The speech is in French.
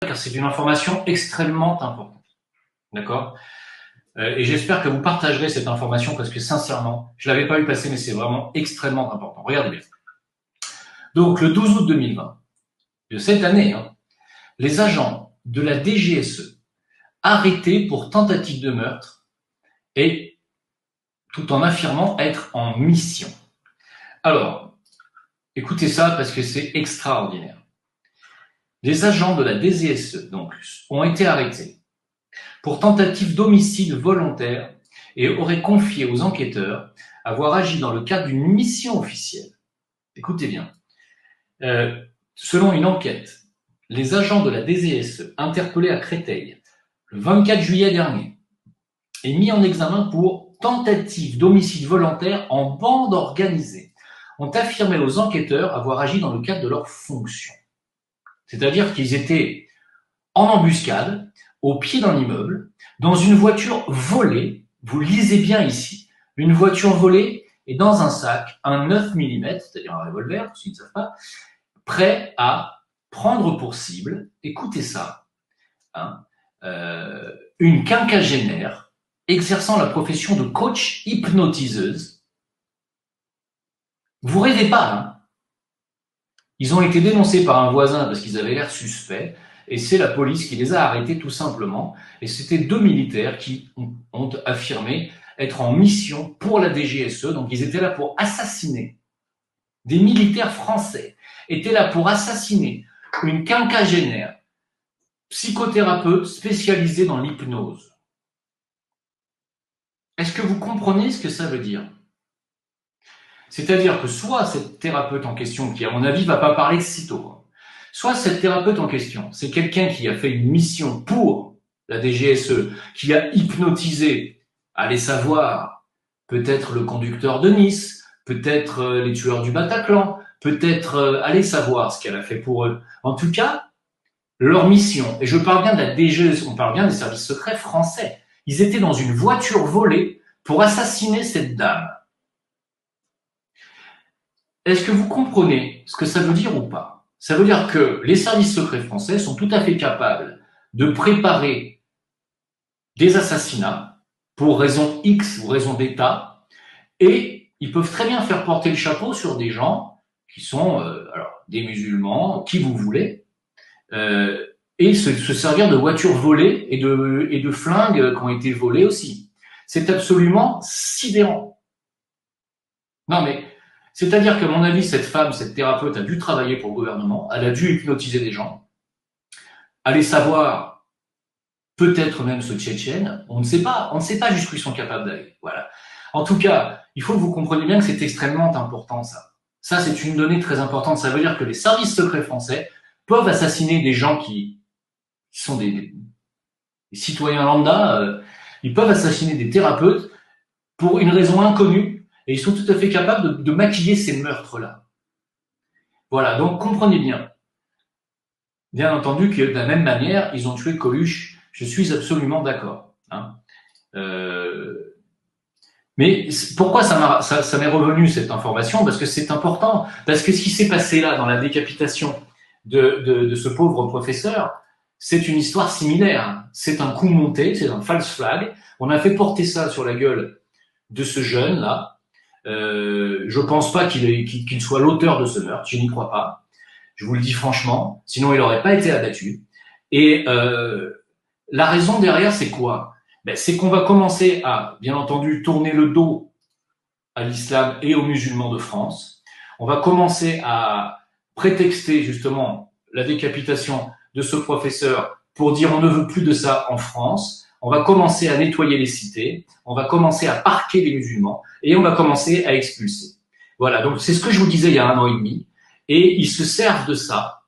car c'est une information extrêmement importante. D'accord? Et j'espère que vous partagerez cette information parce que sincèrement, je ne l'avais pas vu passer, mais c'est vraiment extrêmement important. Regardez bien. Donc, le 12 août 2020, de cette année, les agents de la DGSE arrêtés pour tentative de meurtre et tout en affirmant être en mission. Alors, écoutez ça parce que c'est extraordinaire. Les agents de la DGSE donc, ont été arrêtés pour tentative d'homicide volontaire et auraient confié aux enquêteurs avoir agi dans le cadre d'une mission officielle. Écoutez bien. Selon une enquête, les agents de la DGSE interpellés à Créteil le 24 juillet dernier et mis en examen pour tentative d'homicide volontaire en bande organisée ont affirmé aux enquêteurs avoir agi dans le cadre de leur fonction. C'est-à-dire qu'ils étaient en embuscade, au pied d'un immeuble, dans une voiture volée, vous lisez bien ici, une voiture volée et dans un sac, un 9 mm, c'est-à-dire un revolver, s'ils ne savent pas, prêt à prendre pour cible, écoutez ça, une quinquagénaire exerçant la profession de coach hypnotiseuse. Vous rêvez pas, Ils ont été dénoncés par un voisin parce qu'ils avaient l'air suspects, et c'est la police qui les a arrêtés tout simplement. Et c'était 2 militaires qui ont affirmé être en mission pour la DGSE, donc ils étaient là pour assassiner. Des militaires français étaient là pour assassiner une quinquagénaire psychothérapeute spécialisée dans l'hypnose. Est-ce que vous comprenez ce que ça veut dire ? C'est-à-dire que soit cette thérapeute en question, qui à mon avis ne va pas parler de sitôt, soit cette thérapeute en question, c'est quelqu'un qui a fait une mission pour la DGSE, qui a hypnotisé, allez savoir, peut-être le conducteur de Nice, peut-être les tueurs du Bataclan, peut-être allez savoir ce qu'elle a fait pour eux. En tout cas, leur mission, et je parle bien de la DGSE, on parle bien des services secrets français, ils étaient dans une voiture volée pour assassiner cette dame. Est-ce que vous comprenez ce que ça veut dire ou pas ? Ça veut dire que les services secrets français sont tout à fait capables de préparer des assassinats pour raison X ou raison d'État, et ils peuvent très bien faire porter le chapeau sur des gens qui sont alors des musulmans, qui vous voulez, et se servir de voitures volées et de flingues qui ont été volées aussi. C'est absolument sidérant. Non mais c'est-à-dire qu'à mon avis, cette femme, cette thérapeute a dû travailler pour le gouvernement, elle a dû hypnotiser des gens, aller savoir, peut-être même ce Tchétchène, on ne sait pas jusqu'où ils sont capables d'aller. Voilà. En tout cas, il faut que vous compreniez bien que c'est extrêmement important ça. Ça, c'est une donnée très importante. Ça veut dire que les services secrets français peuvent assassiner des gens qui sont des citoyens lambda, ils peuvent assassiner des thérapeutes pour une raison inconnue. Et ils sont tout à fait capables de maquiller ces meurtres-là. Voilà, donc comprenez bien. Bien entendu que de la même manière, ils ont tué Coluche. Je suis absolument d'accord. Mais pourquoi ça m'est revenu cette information ? Parce que c'est important. Parce que ce qui s'est passé là dans la décapitation de ce pauvre professeur, c'est une histoire similaire. C'est un coup monté, c'est un false flag. On a fait porter ça sur la gueule de ce jeune-là. Je pense pas qu'il soit l'auteur de ce meurtre, je n'y crois pas. Je vous le dis franchement, sinon il n'aurait pas été abattu. Et la raison derrière, c'est quoi ? C'est qu'on va commencer à, bien entendu, tourner le dos à l'islam et aux musulmans de France. On va commencer à prétexter justement la décapitation de ce professeur pour dire on ne veut plus de ça en France. On va commencer à nettoyer les cités, on va commencer à parquer les musulmans et on va commencer à expulser. Voilà, donc c'est ce que je vous disais il y a 1 an et demi, et ils se servent de ça